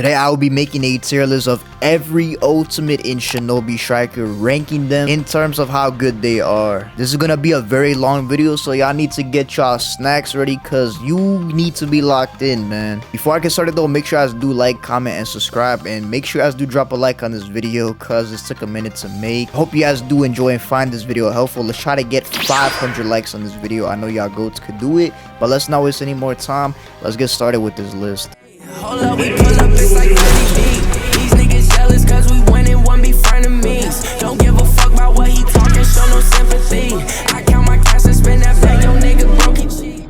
Today I will be making a tier list of every ultimate in Shinobi Striker, ranking them in terms of how good they are. This is gonna be a very long video, so y'all need to get y'all snacks ready because you need to be locked in, man. Before I get started though, make sure you guys do like, comment, and subscribe, and make sure you guys do drop a like on this video because this took a minute to make. Hope you guys do enjoy and find this video helpful. Let's try to get 500 likes on this video. I know y'all goats could do it, but let's not waste any more time. Let's get started with this list. Hold up, we pull up, it's like 30 deep. These niggas jealous cause we winning, one be frenemies. Don't give a fuck about what he talking, show no sympathy. I count my cash and spend that bag, yo nigga broke he cheap.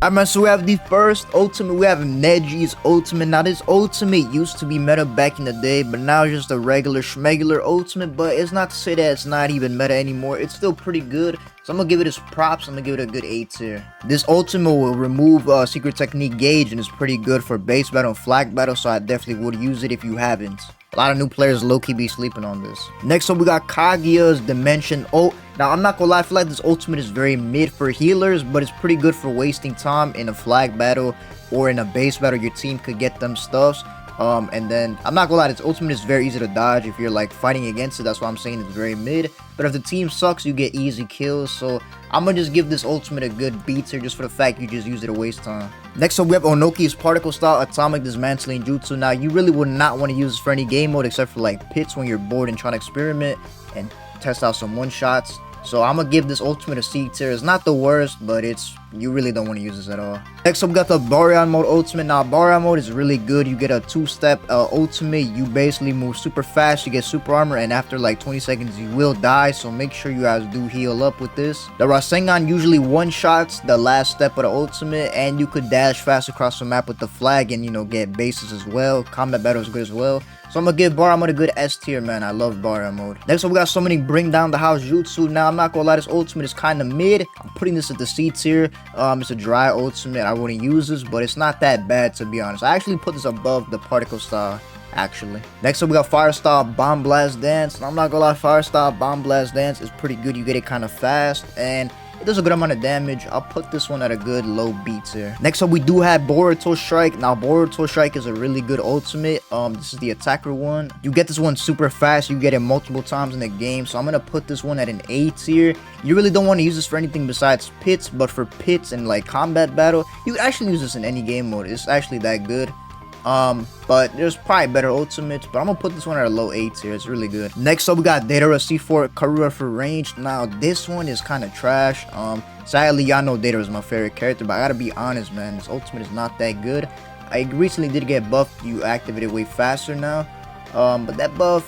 Alright man, so we have the first ultimate. We have Neji's ultimate. Now this ultimate used to be meta back in the day, but now it's just a regular schmegular ultimate. But it's not to say that it's not even meta anymore. It's still pretty good, so I'm gonna give it its props. I'm gonna give it a good A tier. This ultimate will remove secret technique gauge and is pretty good for base battle and flag battle, so I definitely would use it if you haven't. A lot of new players low-key be sleeping on this. Next up, we got Kaguya's Dimension ult. Now, I'm not gonna lie, I feel like this ultimate is very mid for healers, but it's pretty good for wasting time in a flag battle or in a base battle. Your team could get them stuffs. And then, I'm not gonna lie, this ultimate is very easy to dodge if you're like fighting against it. That's why I'm saying it's very mid. But if the team sucks, you get easy kills. So I'm gonna just give this ultimate a good B tier just for the fact you just use it to waste time. Next up, we have Onoki's Particle Style Atomic Dismantling Jutsu. Now, you really would not want to use this for any game mode except for like pits when you're bored and trying to experiment and test out some one-shots. So I'm gonna give this ultimate a C tier. It's not the worst, but you really don't want to use this at all. Next up, we got the Baryon mode ultimate. Now Baryon mode is really good. You get a two-step ultimate. You basically move super fast, you get super armor, and after like 20 seconds you will die, so make sure you guys do heal up with this. The Rasengan usually one-shots the last step of the ultimate, and you could dash fast across the map with the flag and, you know, get bases as well. Combat battle is good as well. So I'm gonna give Baryon mode a good S tier, man. I love Baryon mode. Next up, we got Summoning Bring Down the House Jutsu. Now, I'm not gonna lie, this ultimate is kind of mid. I'm putting this at the C tier. It's a dry ultimate. I wouldn't use this, but it's not that bad, to be honest. I actually put this above the Particle Style, actually. Next up, we got Fire Style Bomb Blast Dance. Now, I'm not gonna lie, Fire Style Bomb Blast Dance is pretty good. You get it kind of fast, and it does a good amount of damage. I'll put this one at a good low B tier. Next up, we do have Boruto Strike. Now, Boruto Strike is a really good ultimate. This is the attacker one. You get this one super fast. You get it multiple times in the game. So I'm gonna put this one at an A tier. You really don't want to use this for anything besides pits, but for pits and like combat battle, you can actually use this in any game mode. It's actually that good. But there's probably better ultimates, but I'm gonna put this one at a low A tier. It's really good. Next up, we got Deidara C4 Karura for range. Now, this one is kind of trash. Sadly, y'all know Deidara is my favorite character, but I gotta be honest, man, this ultimate is not that good. I recently did get buffed. You activate it way faster now. But that buff,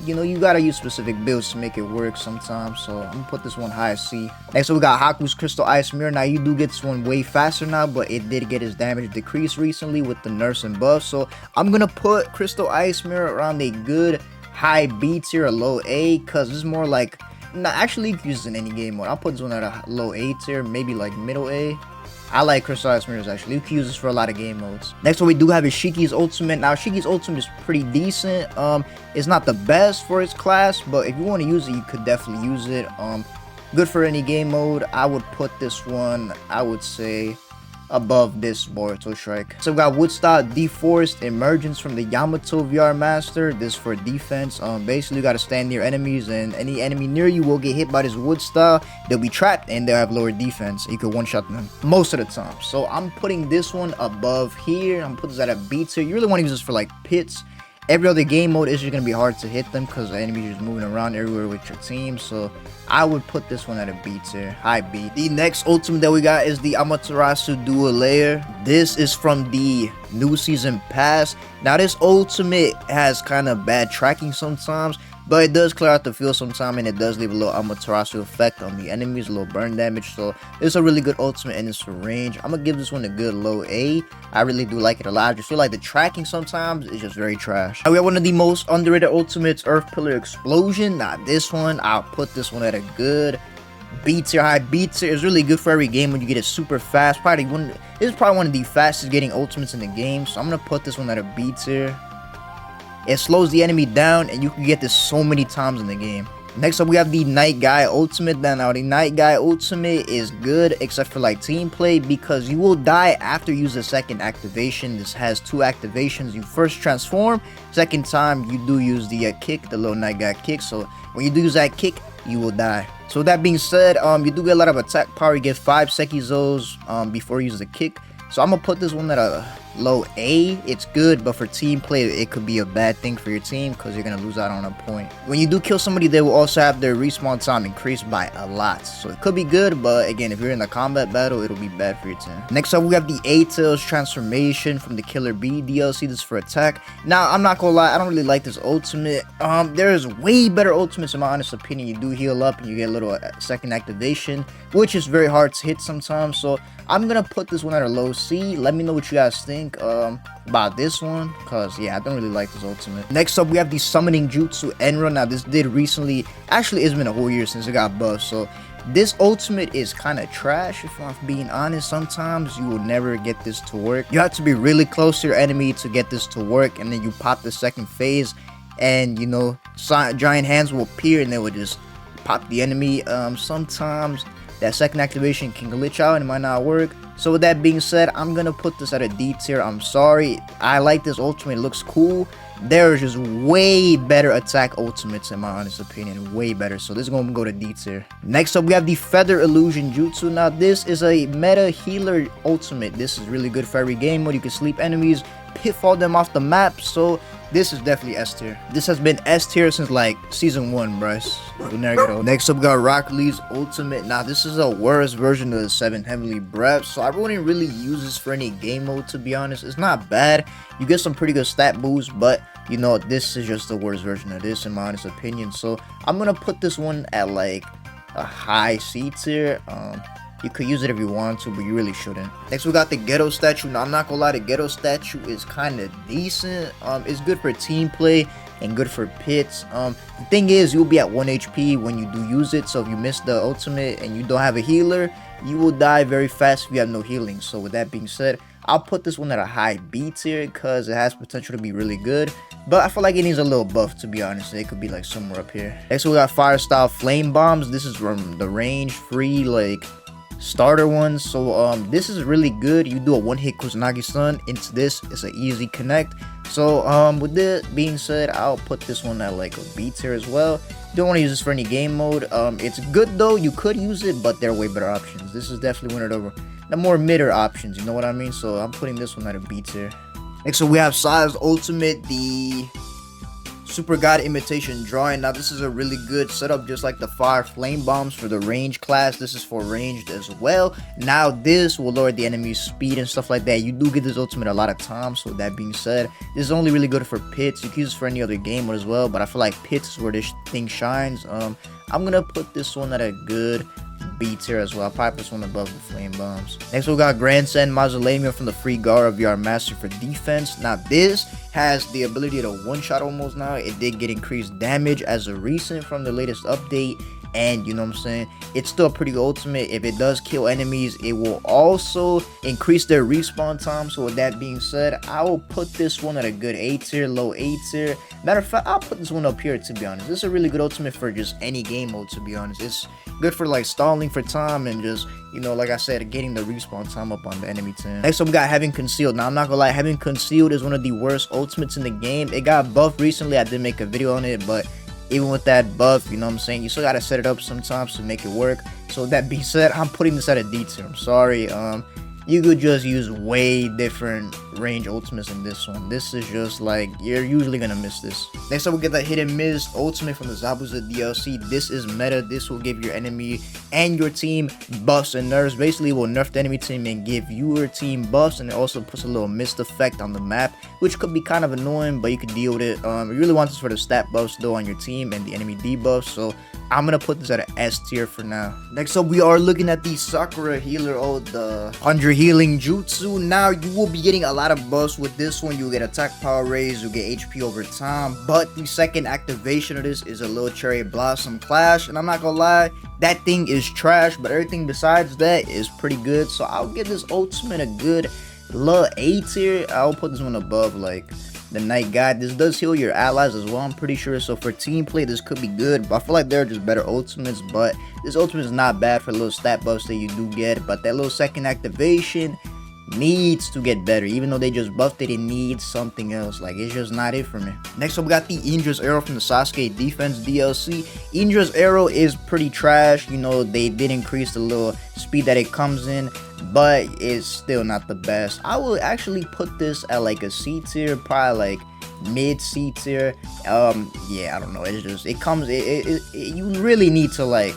you know, you gotta use specific builds to make it work sometimes, so I'm gonna put this one high as C. Next up, we got Haku's Crystal Ice Mirror. Now, you do get this one way faster now, but it did get its damage decreased recently with the nerfs and buffs, so I'm gonna put Crystal Ice Mirror around a good high B tier or low A, because this is more like, nah, actually, you can use this in any game mode. I'll put this one at a low A tier, maybe like middle A. I like Crystal Ice Mirrors, actually. You can use this for a lot of game modes. Next one, we do have is Shiki's ultimate. Now, Shiki's ultimate is pretty decent. It's not the best for its class, but if you want to use it, you could definitely use it. Good for any game mode. I would put this one, I would say, above this Boruto Strike. So we got Woodstock Deforest Emergence from the Yamato VR Master. This for defense. Basically, you gotta stand near enemies, and any enemy near you will get hit by this wood style. They'll be trapped and they'll have lower defense. You could one-shot them most of the time. So I'm putting this one above here. I'm putting this at a B tier. You really want to use this for like pits. Every other game mode is just going to be hard to hit them because the enemies are just moving around everywhere with your team. So I would put this one at a B tier, high B. The next ultimate that we got is the Amaterasu Dual Layer. This is from the new season pass. Now this ultimate has kind of bad tracking sometimes, but it does clear out the field sometime, and it does leave a little Amaterasu effect on the enemies, a little burn damage. So it's a really good ultimate, and it's for range. I'm gonna give this one a good low A. I really do like it a lot. I just feel like the tracking sometimes is just very trash. We have one of the most underrated ultimates, Earth Pillar Explosion. Now this one, I'll put this one at a good B tier, high B tier. It's really good for every game when you get it super fast. This is probably one of the fastest getting ultimates in the game. So I'm gonna put this one at a B tier. It slows the enemy down, and you can get this so many times in the game. Next up, we have the Night Guy Ultimate. Now, the Night Guy Ultimate is good except for like team play because you will die after you use the second activation. This has 2 activations. You first transform, second time you do use the kick, the little Night Guy kick. So when you do use that kick, you will die. So with that being said, you do get a lot of attack power. You get 5 Sekizos before you use the kick. So I'm gonna put this one at a low A. It's good, but for team play, it could be a bad thing for your team because you're gonna lose out on a point. When you do kill somebody, they will also have their respawn time increased by a lot. So it could be good, but again, if you're in the combat battle, it'll be bad for your team. Next up, we have the A-Tails transformation from the Killer Bee DLC. This is for attack. Now, I'm not gonna lie, I don't really like this ultimate. There's way better ultimates in my honest opinion. You do heal up and you get a little second activation, which is very hard to hit sometimes. So I'm gonna put this one at a low C. Let me know what you guys think about this one, because yeah, I don't really like this ultimate. Next up, we have the Summoning Jutsu Enra. Now this did recently, actually it's been a whole year since it got buffed, so this ultimate is kind of trash if I'm being honest. Sometimes you will never get this to work. You have to be really close to your enemy to get this to work, and then you pop the second phase and you know, giant hands will appear and they will just pop the enemy. Sometimes that second activation can glitch out and it might not work. So with that being said, I'm gonna put this at a D tier. I'm sorry, I like this ultimate, it looks cool. There's just way better attack ultimates in my honest opinion, way better. So this is gonna go to D tier. Next up, we have the Feather Illusion Jutsu. Now this is a meta healer ultimate. This is really good for every game mode. You can sleep enemies, pitfall them off the map. So this is definitely S tier. This has been S tier since like season 1, bros. Next up, we got Rock Lee's ultimate. Now this is a worse version of the 7 Heavenly Breaths, so I wouldn't really use this for any game mode, to be honest. It's not bad. You get some pretty good stat boosts, but you know, this is just the worst version of this in my honest opinion. So I'm gonna put this one at like a high C tier. You could use it if you want to, but you really shouldn't. Next, we got the Ghetto Statue. Now, I'm not gonna lie, the Ghetto Statue is kind of decent. It's good for team play and good for pits. The thing is, you'll be at 1 HP when you do use it. So if you miss the ultimate and you don't have a healer, you will die very fast if you have no healing. So with that being said, I'll put this one at a high B tier because it has potential to be really good. But I feel like it needs a little buff, to be honest. It could be like somewhere up here. Next, we got Fire Style Flame Bombs. This is from the range free, like starter ones. So this is really good. You do a one-hit Kusanagi Sun into this. It's an easy connect. So with this being said, I'll put this one at like a B tier as well. Don't want to use this for any game mode. It's good though, you could use it, but there are way better options. This is definitely one of the more midder options, you know what I mean? So I'm putting this one at a B tier. Next, so we have Sai's ultimate, the Super God Imitation Drawing. Now this is a really good setup, just like the Fire Flame Bombs for the range class. This is for ranged as well. Now this will lower the enemy's speed and stuff like that. You do get this ultimate a lot of times. So with that being said, this is only really good for pits. You can use this for any other game mode as well, but I feel like pits is where this thing shines. I'm gonna put this one at a good B tier as well. I'll probably put this one above the Flame Bombs. Next, we got Grandstand Mausoleum from the free Gara VR Master for defense. Now this has the ability to one-shot almost now. It did get increased damage as a recent from the latest update, and you know what I'm saying, it's still a pretty good ultimate. If it does kill enemies, it will also increase their respawn time. So with that being said, I will put this one at a good A tier, low A tier. Matter of fact, I'll put this one up here, to be honest. This is a really good ultimate for just any game mode, to be honest. It's good for like stalling for time and just, you know, like I said, getting the respawn time up on the enemy team. Next up, we got Having Concealed. Now I'm not gonna lie, Having Concealed is one of the worst ultimates in the game. It got buffed recently. I did make a video on it, but even with that buff, you know what I'm saying, you still gotta set it up sometimes to make it work. So that being said, I'm putting this at a D tier. I'm sorry. You could just use way different range ultimates in this one. This is just like, you're usually gonna miss this. Next up, we get the Hidden Mist ultimate from the Zabuza DLC. This is meta. This will give your enemy and your team buffs and nerfs. Basically, it will nerf the enemy team and give your team buffs, and it also puts a little mist effect on the map, which could be kind of annoying, but you can deal with it. You really want this for the stat buffs though on your team and the enemy debuffs. So I'm gonna put this at an S tier for now. Next up, we are looking at the Sakura Healer, the 100 Healing Jutsu. Now you will be getting a lot of buffs with this one. You'll get attack power raise, you'll get HP over time, but the second activation of this is a little Cherry Blossom Clash, and I'm not gonna lie, that thing is trash, but everything besides that is pretty good. So I'll give this ultimate a good low A tier. I'll put this one above like the Night God. This does heal your allies as well, I'm pretty sure. So for team play, this could be good. But I feel like there are just better ultimates. But this ultimate is not bad for little stat buffs that you do get. But that little second activation needs to get better. Even though they just buffed it, it needs something else. Like, it's just not it for me. Next up, we got the Indra's Arrow from the Sasuke Defense DLC. Indra's Arrow is pretty trash. You know, they did increase the little speed that it comes in, but it's still not the best. I will actually put this at like a C tier, probably like mid C tier. Yeah, I don't know. It's just, you really need to, like,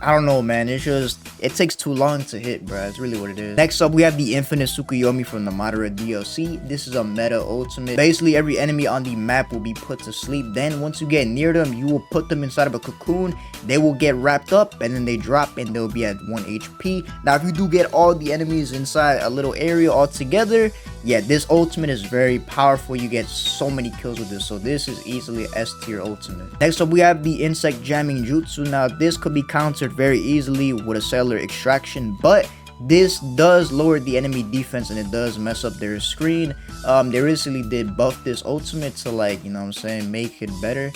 I don't know, man. It's just, it takes too long to hit, bro. It's really what it is. Next up, we have the Infinite Tsukuyomi from the Madara DLC. This is a meta ultimate. Basically, every enemy on the map will be put to sleep. Then, once you get near them, you will put them inside of a cocoon. They will get wrapped up, and then they drop, and they'll be at 1 HP. Now, if you do get all the enemies inside a little area all together, yeah, this ultimate is very powerful. You get so many kills with this. So, this is easily an S tier ultimate. Next up, we have the Insect Jamming Jutsu. Now, this could be countered very easily with a cellular extraction, but this does lower the enemy defense and it does mess up their screen. They recently did buff this ultimate to, like, you know what I'm saying, make it better.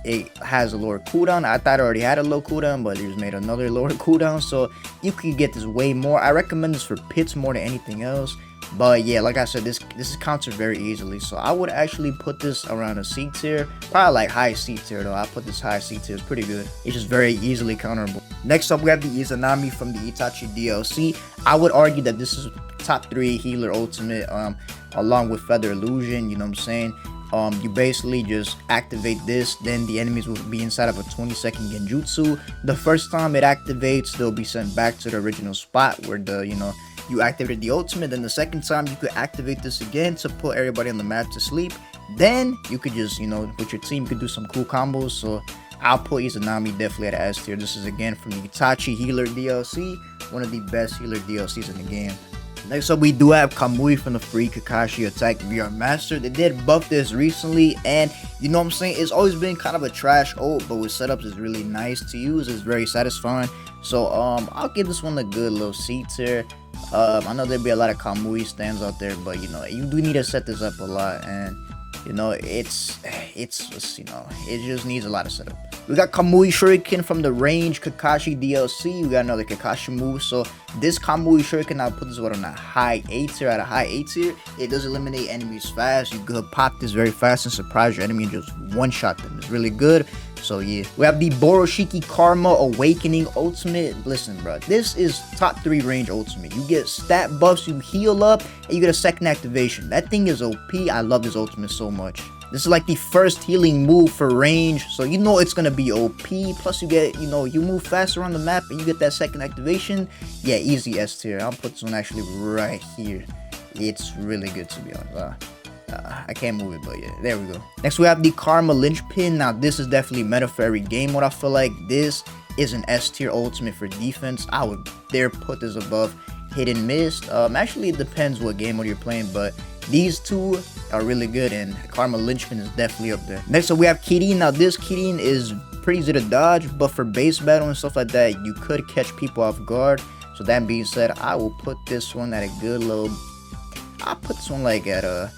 It has a lower cooldown. I thought it already had a low cooldown, but it just made another lower cooldown, so you could get this way more. I recommend this for pits more than anything else. But yeah, like I said, this is countered very easily, so I would actually put this around a C tier, probably like high C tier though. I put this high C tier. It's pretty good. It's just very easily counterable. Next up, we have the Izanami from the Itachi DLC. I would argue that this is top 3 healer ultimate, along with Feather Illusion. You know what I'm saying? You basically just activate this, then the enemies will be inside of a 20-second genjutsu. The first time it activates, they'll be sent back to the original spot where you activated the ultimate. Then the second time, you could activate this again to put everybody on the map to sleep. Then you could just, with your team, you could do some cool combos. So I'll put Izanami definitely at S tier. This is again from the Itachi Healer DLC, one of the best healer DLCs in the game. Next up, we do have Kamui from the Free Kakashi Attack VR Master. They did buff this recently, and you know what I'm saying, it's always been kind of a trash ult, but with setups it's really nice to use. It's very satisfying. So I'll give this one a good little C tier. I know there'll be a lot of Kamui stands out there, but you do need to set this up a lot, and it just needs a lot of setup. We got Kamui Shuriken from the Range Kakashi DLC. We got another Kakashi move. So this Kamui Shuriken, I'll put this one on a high A tier. At a high A tier, it does eliminate enemies fast. You could pop this very fast and surprise your enemy and just one-shot them. It's really good. So yeah, we have the Boroshiki Karma Awakening Ultimate. Listen, bro, this is top 3 range ultimate. You get stat buffs, you heal up, and you get a second activation. That thing is OP. I love this ultimate so much. This is like the first healing move for range, so it's gonna be OP. Plus you get, you move faster on the map and you get that second activation. Yeah, easy S tier. I'll put this one actually right here. It's really good, to be honest. I can't move it, but yeah, there we go. Next, we have the Karma Linchpin. Now, this is definitely meta for every game mode. I feel like this is an S tier ultimate for defense. I would dare put this above Hidden Mist. Actually, it depends what game mode you're playing, but these two are really good, and Karma Linchpin is definitely up there. Next up, we have Kirin. Now, this Kirin is pretty easy to dodge, but for base battle and stuff like that, you could catch people off guard. So that being said, I will put this one at a good little, I'll put this one like at a,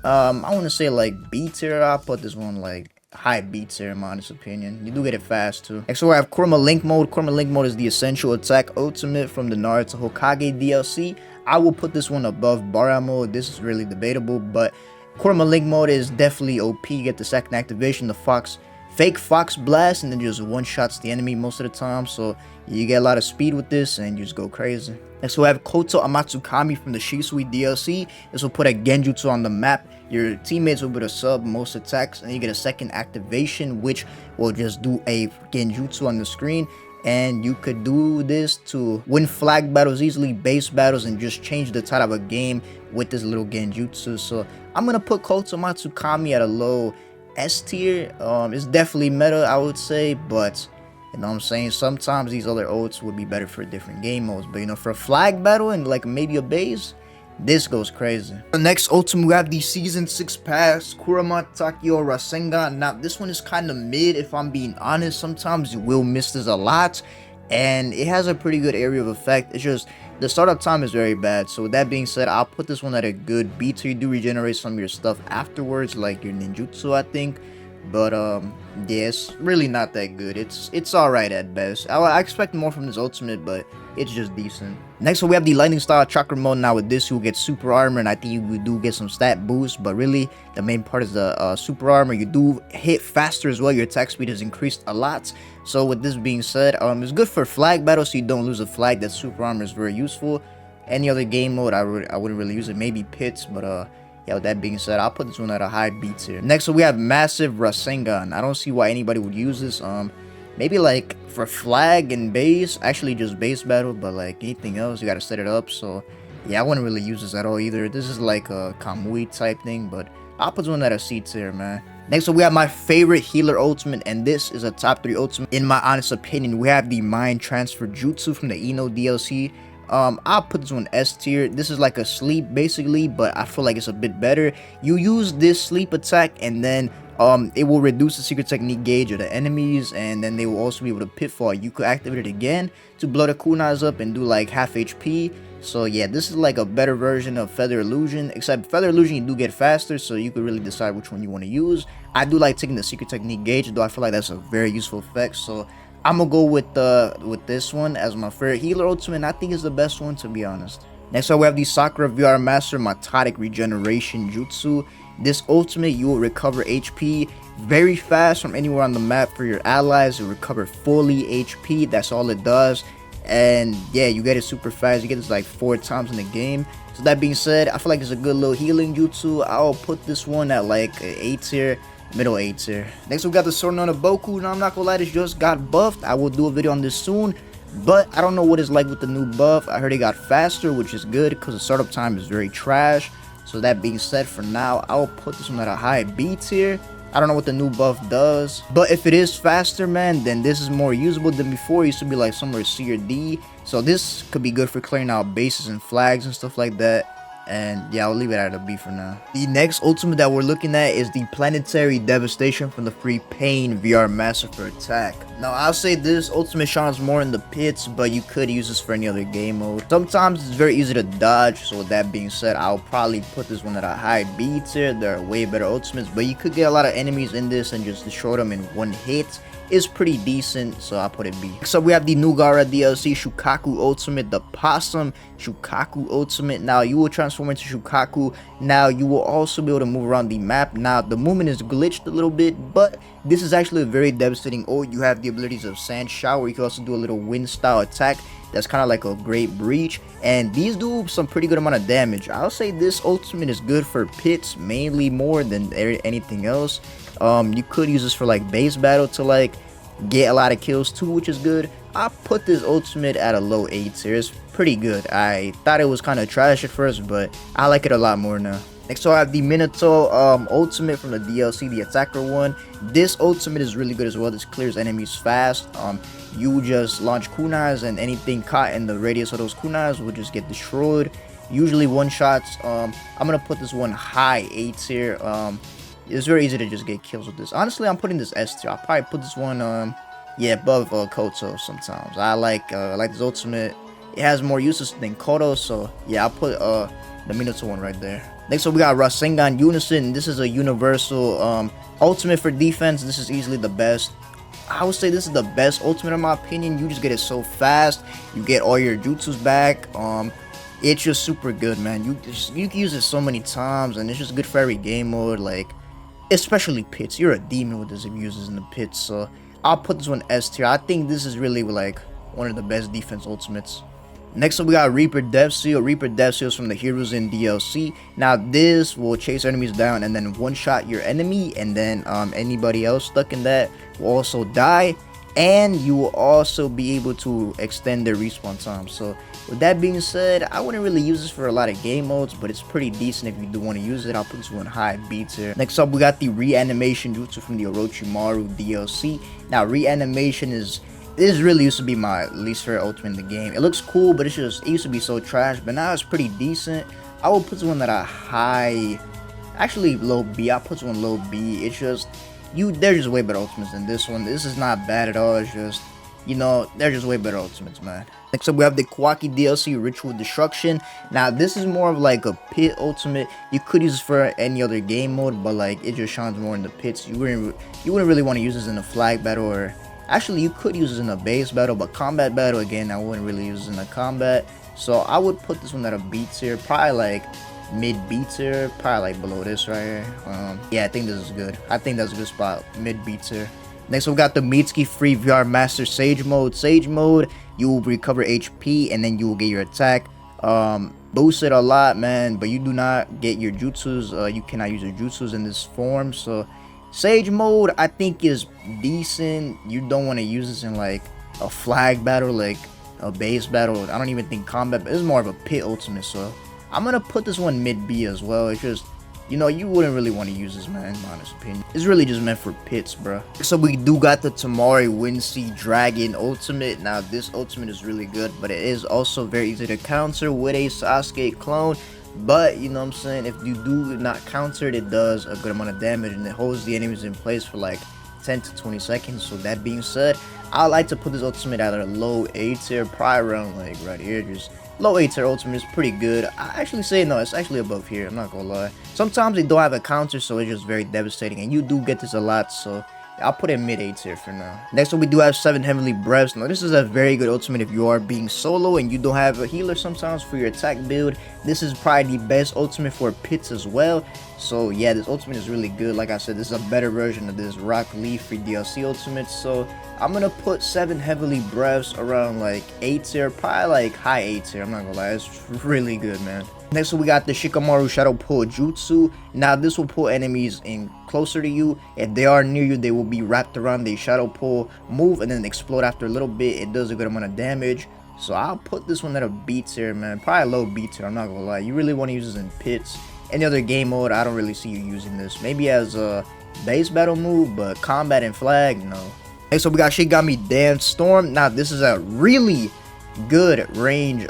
I want to say like B tier. I'll put this one like high B tier in my honest opinion. You do get it fast too. Next, we have Kurama Link Mode. Kurama Link Mode is the essential attack ultimate from the Naruto Hokage DLC. I will put this one above Bara Mode. This is really debatable, but Kurama Link Mode is definitely OP. You get the second activation, the fake Fox Blast, and then just one-shots the enemy most of the time. So you get a lot of speed with this and you just go crazy. Next, we have Koto Amatsukami from the Shisui DLC. This will put a Genjutsu on the map. Your teammates will be able to sub most attacks, and you get a second activation, which will just do a Genjutsu on the screen. And you could do this to win flag battles easily, base battles, and just change the tide of a game with this little Genjutsu. So I'm gonna put Koto Amatsukami at a low S tier. It's definitely meta, I would say, but you know what I'm saying, sometimes these other ults would be better for different game modes. But for a flag battle and like maybe a base, this goes crazy. The next ultimate, we have the Season 6 Pass, Kurama Takio Rasengan. Now, this one is kind of mid, if I'm being honest. Sometimes you will miss this a lot, and it has a pretty good area of effect. It's just, the startup time is very bad. So with that being said, I'll put this one at a good B tier. You do regenerate some of your stuff afterwards, like your ninjutsu, I think. But yeah, it's really not that good. It's alright at best. I expect more from this ultimate, but it's just decent. Next one, we have the lightning style chakra mode. Now with this, you will get super armor, and I think you do get some stat boost, but really the main part is the super armor. You do hit faster as well. Your attack speed has increased a lot. So with this being said, it's good for flag battles, so you don't lose a flag. That super armor is very useful. Any other game mode, I wouldn't really use it. Maybe pits, but yeah, with that being said, I'll put this one at a high B tier. Next one, we have massive Rasengan. I don't see why anybody would use this. Maybe like for flag and base, actually just base battle, but like anything else, you gotta set it up. So yeah, I wouldn't really use this at all either. This is like a Kamui type thing, but I'll put this one at a C tier, man. Next up, we have my favorite healer ultimate, and this is a top 3 ultimate in my honest opinion. We have the Mind Transfer Jutsu from the Ino DLC. I'll put this one S tier. This is like a sleep basically, but I feel like it's a bit better. You use this sleep attack, and then it will reduce the secret technique gauge of the enemies, and then they will also be able to pitfall. You could activate it again to blow the kunais up and do like half HP. So yeah, this is like a better version of Feather Illusion, except Feather Illusion you do get faster, so you could really decide which one you want to use. I do like taking the secret technique gauge, though I feel like that's a very useful effect, so I'm gonna go with this one as my favorite healer ultimate, and I think it's the best one, to be honest. Next up, we have the Sakura VR Master Mitotic Regeneration Jutsu. This ultimate, you will recover HP very fast from anywhere on the map for your allies. You recover fully HP, that's all it does. And yeah, you get it super fast. You get this like 4 times in the game. So that being said, I feel like it's a good little healing jutsu. I'll put this one at like an A tier, middle A tier. Next we got the Sword no Boku. Now I'm not gonna lie, this just got buffed. I will do a video on this soon, but I don't know what it's like with the new buff. I heard it got faster, which is good because the startup time is very trash. So that being said, for now I'll put this one at a high B tier. I don't know what the new buff does, but if it is faster, man, then this is more usable than before. It used to be like somewhere C or D, so this could be good for clearing out bases and flags and stuff like that. And yeah, I'll leave it at a B for now. The next ultimate that we're looking at is the Planetary Devastation from the free Pain VR Massacre attack. Now I'll say this ultimate shines more in the pits, but you could use this for any other game mode. Sometimes it's very easy to dodge, so with that being said, I'll probably put this one at a high B tier. There are way better ultimates, but you could get a lot of enemies in this and just destroy them in one hit. Is pretty decent, so I'll put it B. So we have the Nugara DLC Shukaku Ultimate, the Possum Shukaku Ultimate. Now you will transform into Shukaku. Now you will also be able to move around the map. Now the movement is glitched a little bit, but this is actually a very devastating ult. You have the abilities of Sand Shower. You can also do a little wind style attack. That's kind of like a Great Breach, and these do some pretty good amount of damage. I'll say this ultimate is good for pits mainly more than anything else. You could use this for like base battle to like get a lot of kills too, which is good. I put this ultimate at a low A tier. It's pretty good. I thought it was kind of trash at first, but I like it a lot more now. Next, I have the Minato ultimate from the DLC, the attacker one. This ultimate is really good as well. This clears enemies fast. You just launch kunais, and anything caught in the radius of those kunais will just get destroyed. Usually one shots. I'm gonna put this one high A tier. It's very easy to just get kills with this. Honestly, I'm putting this S tier. I'll probably put this one yeah, above Koto sometimes. I like this ultimate. It has more uses than Koto, so yeah, I'll put the Minato one right there. Next up, we got Rasengan Unison. This is a universal ultimate for defense. This is easily the best. I would say this is the best ultimate in my opinion. You just get it so fast. You get all your jutsus back. It's just super good, man. You can use it so many times, and it's just good for every game mode. Like, especially pits. You're a demon with this if you use this in the pits. So I'll put this one S tier. I think this is really like one of the best defense ultimates. Next up, we got Reaper Death Seal. Reaper Death Seal is from the Heroes in DLC. Now this will chase enemies down and then one shot your enemy, and then anybody else stuck in that will also die, and you will also be able to extend their respawn time. So with that being said, I wouldn't really use this for a lot of game modes, but it's pretty decent if you do want to use it. I'll put this one high B tier. Next up, we got the Reanimation Jutsu from the Orochimaru DLC. Now reanimation this really used to be my least favorite ultimate in the game. It looks cool, but it used to be so trash, but now it's pretty decent. I will put this one at a high, actually low B. I'll put this one low B. It's just, there's just way better ultimates than this one. This is not bad at all. It's just, you know, they're just way better ultimates, man. Next up, we have the Kwaki DLC Ritual Destruction. Now, this is more of like a pit ultimate. You could use this for any other game mode, but like it just shines more in the pits. You wouldn't really want to use this in a flag battle, or actually you could use this in a base battle, but combat battle, again, I wouldn't really use this in a combat. So I would put this one at a B tier, probably like mid B tier, probably like below this right here. Yeah, I think this is good. I think that's a good spot, mid B tier. Next, we got the Mitsuki Free VR Master Sage Mode. Sage Mode, you will recover HP and then you will get your attack boosted a lot, man, but you do not get your jutsus. You cannot use your jutsus in this form. So Sage Mode, I think, is decent. You don't want to use this in like a flag battle, like a base battle. I don't even think combat, but it's more of a pit ultimate. So I'm gonna put this one mid B as well. It's just, you know, you wouldn't really want to use this, man, in my honest opinion. It's really just meant for pits, bro. So we do got the Tamari Windsea Dragon ultimate. Now, this ultimate is really good, but it is also very easy to counter with a Sasuke clone. But, you know what I'm saying, if you do not counter it, it does a good amount of damage, and it holds the enemies in place for like 10 to 20 seconds. So that being said, I like to put this ultimate at a low A tier, probably around like right here, just low A tier ultimate is pretty good. I actually say no, it's actually above here, I'm not gonna lie. Sometimes they don't have a counter, so it's just very devastating, and you do get this a lot, so I'll put it mid A tier for now. Next up, we do have 7 Heavenly Breaths. Now, this is a very good ultimate if you are being solo and you don't have a healer sometimes for your attack build. This is probably the best ultimate for pits as well. So yeah, this ultimate is really good. Like I said, this is a better version of this Rock Lee free DLC ultimate. So I'm gonna put 7 Heavenly Breaths around like A tier, probably like high A tier. I'm not gonna lie, it's really good, man. Next, we got the Shikamaru Shadow Pull Jutsu. Now, this will pull enemies in closer to you. If they are near you, they will be wrapped around the Shadow Pull move and then explode after a little bit. It does a good amount of damage. So I'll put this one at a B tier, man. Probably low B tier, I'm not gonna lie. You really want to use this in pits. Any other game mode, I don't really see you using this. Maybe as a base battle move, but combat and flag, no. Next up, we got Shigami Dance Storm. Now, this is a really good range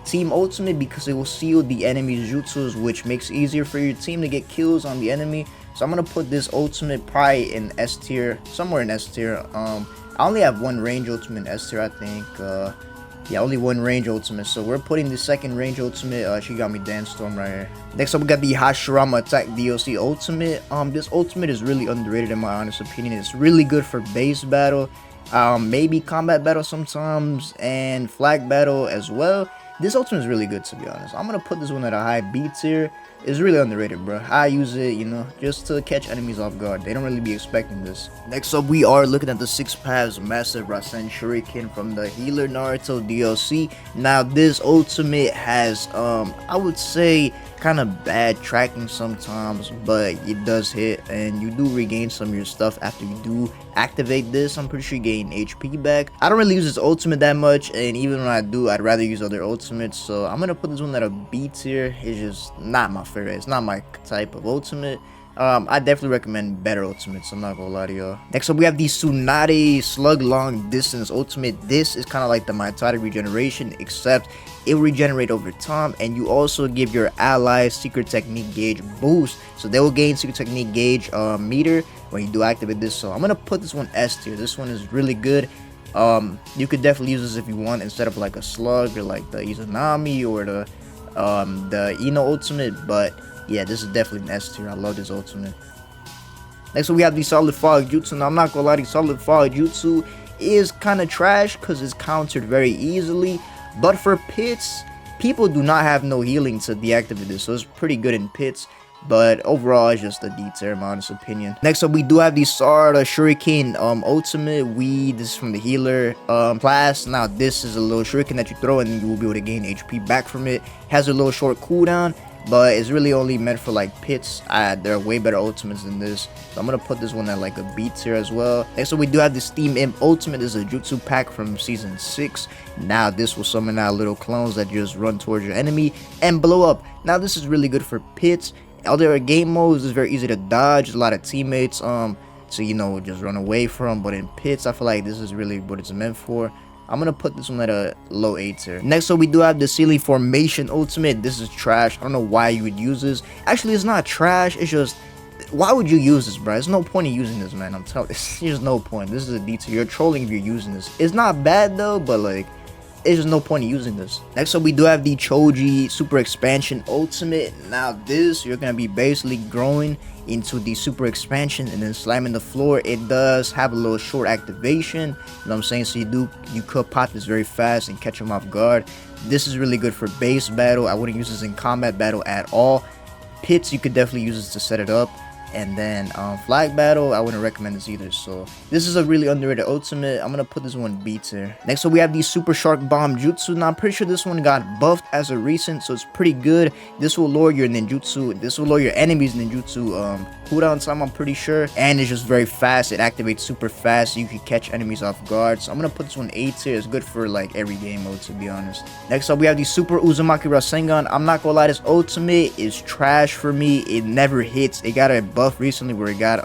team ultimate because it will seal the enemy's jutsus, which makes it easier for your team to get kills on the enemy. So I'm gonna put this ultimate probably in S tier, somewhere in S tier. I only have one range ultimate in S tier, I think. Yeah, only one range ultimate. So we're putting the second range ultimate, Shigami Dance Storm, right here. Next up, we got the Hashirama Attack DLC ultimate. This ultimate is really underrated in my honest opinion. It's really good for base battle, maybe combat battle sometimes, and flag battle as well. This ultimate is really good, to be honest. I'm gonna put this one at a high B tier. It's really underrated, bro. I use it, you know, just to catch enemies off guard. They don't really be expecting this. Next up, we are looking at the 6 Paths Massive Rasen Shuriken from the Healer Naruto DLC. Now, this ultimate has, I would say, kind of bad tracking sometimes, but it does hit, and you do regain some of your stuff after you do activate this. I'm pretty sure you gain HP back. I don't really use this ultimate that much, and even when I do, I'd rather use other ultimates. So I'm gonna put this one at a B tier. It's just not my favorite. It's not my type of ultimate. I definitely recommend better ultimates, I'm not gonna lie to y'all. Next up, we have the Tsunade Slug Long Distance Ultimate. This is kind of like the Maitari regeneration, except it will regenerate over time, and you also give your allies Secret Technique Gauge boost. So they will gain Secret Technique Gauge meter when you do activate this. So I'm gonna put this one S tier. This one is really good. You could definitely use this if you want, instead of like a slug or like the Izanami or the Ino ultimate, but yeah, this is definitely an S tier. I love this ultimate. Next we have the Solid Fog Jutsu. Now, I'm not gonna lie, the Solid Fog Jutsu is kind of trash because it's countered very easily, but for pits, people do not have no healing to deactivate this, so it's pretty good in pits. But overall, it's just a D tier, in my honest opinion. Next up, we do have the Sarada Shuriken ultimate. This is from the healer class. Now, this is a little shuriken that you throw, and you will be able to gain HP back from it. Has a little short cooldown, but it's really only meant for like pits. There are way better ultimates than this, so I'm gonna put this one at like a B tier as well. Next up, we do have the Steam Imp ultimate. This is a jutsu pack from season 6. Now, this will summon out little clones that just run towards your enemy and blow up. Now, this is really good for pits. Other game modes is very easy to dodge. A lot of teammates so you know, just run away from. But in pits, I feel like this is really what it's meant for. I'm gonna put this one at a low A tier. Next up, we do have the Ceiling Formation ultimate. This is trash. I don't know why you would use this. Actually, it's not trash, it's just why would you use this, bro? There's no point in using this, man. I'm telling you, there's no point. This is a detail. You're trolling if you're using this. It's not bad though, but like, there's just no point in using this. Next up, we do have the Choji Super Expansion Ultimate. Now this, you're gonna be basically growing into the Super Expansion and then slamming the floor. It does have a little short activation, you know what I'm saying? So you could pop this very fast and catch them off guard. This is really good for base battle. I wouldn't use this in combat battle at all. Pits, you could definitely use this to set it up. And then flag battle, I wouldn't recommend this either. So this is a really underrated ultimate. I'm gonna put this one B tier. Next up, we have the Super Shark Bomb Jutsu. Now I'm pretty sure this one got buffed as of recent, so it's pretty good. This will lower your ninjutsu. This will lower your enemies ninjutsu cooldown time, I'm pretty sure. And it's just very fast. It activates super fast, so you can catch enemies off guard. So I'm gonna put this one A tier. It's good for like every game mode, to be honest. Next up, we have the Super Uzumaki Rasengan. I'm not gonna lie, this ultimate is trash for me. It never hits. It got a buff recently where it got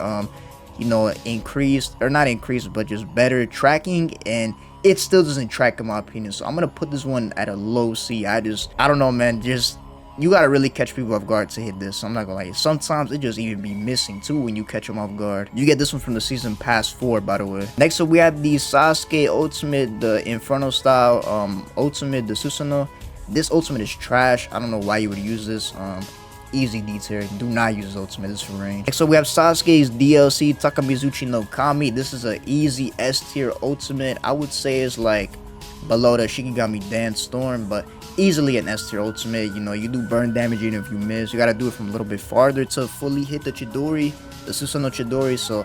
you know, increased, or not increased, but just better tracking, and it still doesn't track in my opinion. So I'm gonna put this one at a low C. I don't know, man. Just, you gotta really catch people off guard to hit this. I'm not gonna lie, sometimes it just even be missing too when you catch them off guard. You get this one from the season pass 4, by the way. Next up, we have the Sasuke Ultimate, the Inferno style ultimate, the Susanoo. This ultimate is trash. I don't know why you would use this. Easy D tier. Do not use this ultimate. This is for range. Next up, we have Sasuke's DLC Takamizuchi no Kami. This is an easy S tier ultimate. I would say it's like below the Shikigami Dance Storm, but easily an S tier ultimate. You know, you do burn damage even if you miss. You gotta do it from a little bit farther to fully hit the Chidori, the Susanoo Chidori. So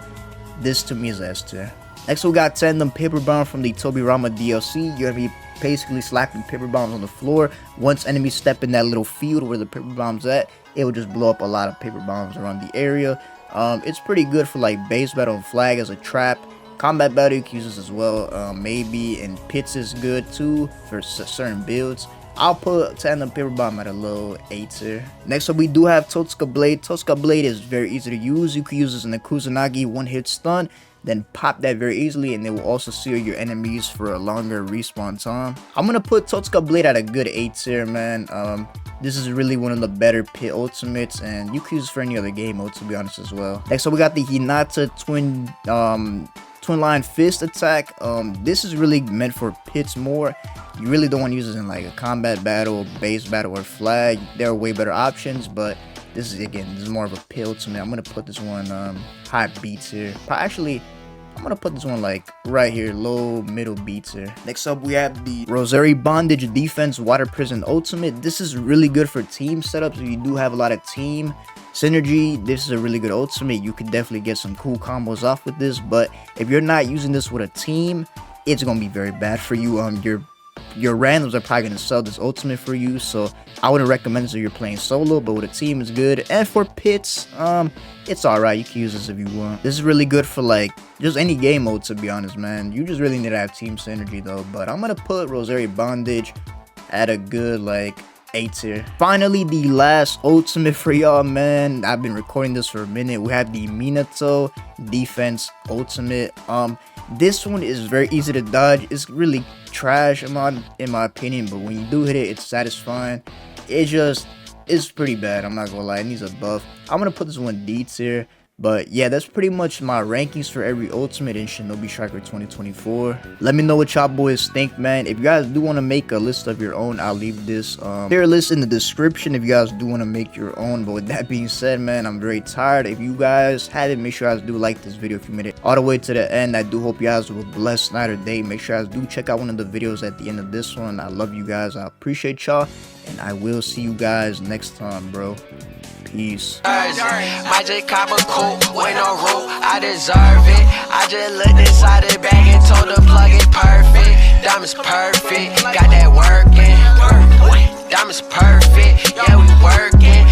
this to me is S tier. Next, we got Tandem Paper Bomb from the Tobirama DLC. You're gonna be basically slapping paper bombs on the floor. Once enemies step in that little field where the paper bombs at, it will just blow up a lot of paper bombs around the area. It's pretty good for like base battle and flag as a trap. Combat battle, you can use this as well, maybe, and pits is good too for certain builds. I'll put Tandem Paper Bomb at a low A tier. Next up, we do have Totsuka Blade. Totsuka Blade is very easy to use. You can use this in the Kusanagi one-hit stun, then pop that very easily, and it will also seal your enemies for a longer respawn time. I'm gonna put Totsuka Blade at a good A tier, man. This is really one of the better pit ultimates, and you can use it for any other game mode, to be honest, as well. Next up, we got the Hinata Twin Line Fist attack. This is really meant for pits more. You really don't want to use this in like a combat battle, base battle, or flag. There are way better options, but this is, again, this is more of a pit ultimate. I'm gonna put this one high B tier. Actually, I'm gonna put this one like right here, low middle B tier. Next up, we have the Rosary Bondage Defense Water Prison Ultimate. This is really good for team setups. If you do have a lot of team synergy, this is a really good ultimate. You could definitely get some cool combos off with this, but if you're not using this with a team, it's gonna be very bad for you. Your randoms are probably gonna sell this ultimate for you, so I wouldn't recommend this if you're playing solo, but with a team it's good. And for pits, it's alright. You can use this if you want. This is really good for like just any game mode, to be honest, man. You just really need to have team synergy though. But I'm gonna put Rosary Bondage at a good like A tier. Finally, the last ultimate for y'all, man. I've been recording this for a minute. We have the Minato Defense Ultimate. This one is very easy to dodge. It's really trash in my opinion, but when you do hit it, it's satisfying. It's pretty bad. I'm not gonna lie, it needs a buff. I'm gonna put this one D tier. But yeah, that's pretty much my rankings for every ultimate in Shinobi Striker 2024. Let me know what y'all boys think, man. If you guys do want to make a list of your own, I'll leave this tier list in the description if you guys do want to make your own. But with that being said, man, I'm very tired. If you guys haven't, make sure you guys do like this video if you made it all the way to the end. I do hope you guys have a blessed night or day. Make sure you guys do check out one of the videos at the end of this one. I love you guys. I appreciate y'all, and I will see you guys next time, bro. Peace. Might just cop a coupe with no roof, I deserve it. I just looked inside the bag and told the plug it perfect. Diamonds perfect, got that working. Diamonds perfect, yeah, we working.